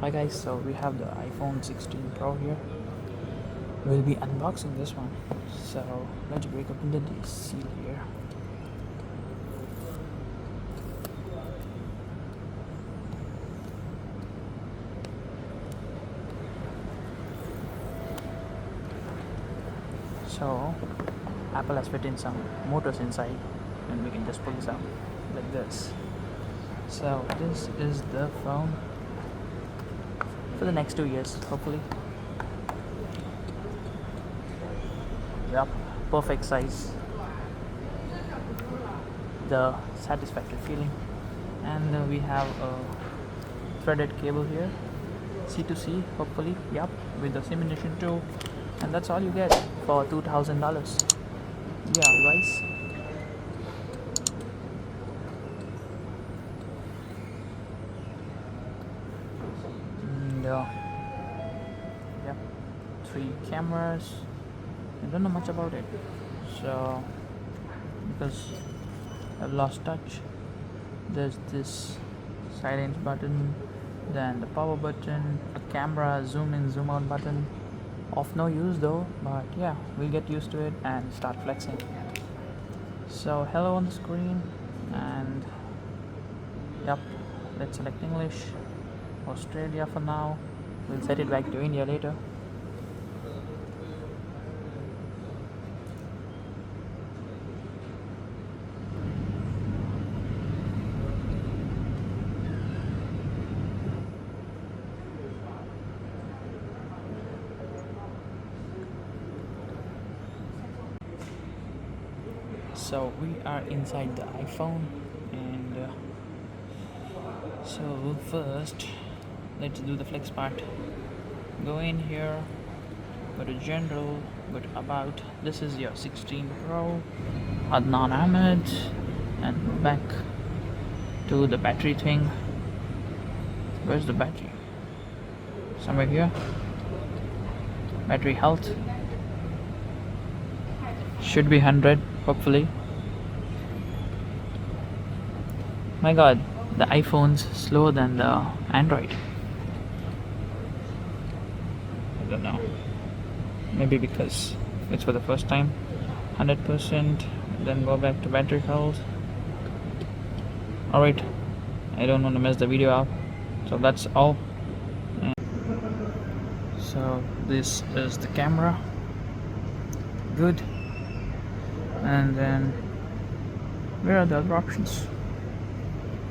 Hi guys, so we have the iPhone 16 Pro here. We'll be unboxing this one. So let's break open the seal here. So Apple has fit in some motors inside and we can just pull this out like this. So this is the phone for the next 2 years, hopefully. Yup, perfect size. The satisfactory feeling. And we have a threaded cable here, C to C, hopefully. Yup, with the simulation too. And that's all you get for $2,000. Yeah, guys. And yep, 3 cameras. I don't know much about it, so because I've lost touch. There's this silence button, then the power button, a camera zoom in zoom out button. Of no use though, but yeah, we'll get used to it and start flexing. So hello on the screen, and yep, let's select English, Australia for now. We'll set it back to India later. So we are inside the iPhone, and so first let's do the flex part. Go in here, go to general, go to about. This is your 16 Pro, Adnaan Ahmed, and back to the battery thing. Where's the battery? Somewhere here. Battery health should be 100, hopefully. My god, the iPhone's slower than the Android. I don't know. Maybe because it's for the first time. 100%, then go back to battery health. Alright, I don't want to mess the video up, so that's all. So this is the camera. Good. And then where are the other options?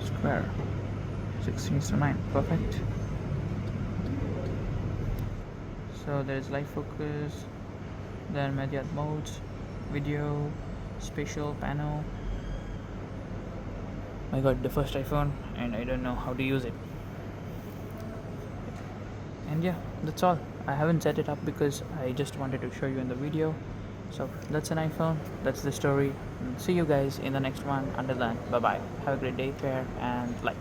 Square, 16:9, perfect. So there's light focus, then media modes, video, spatial panel. I got the first iPhone and I don't know how to use it. And yeah, that's all. I haven't set it up because I just wanted to show you in the video. So that's an iPhone, that's the story. See you guys in the next one. Until then, bye bye. Have a great day, care, and like.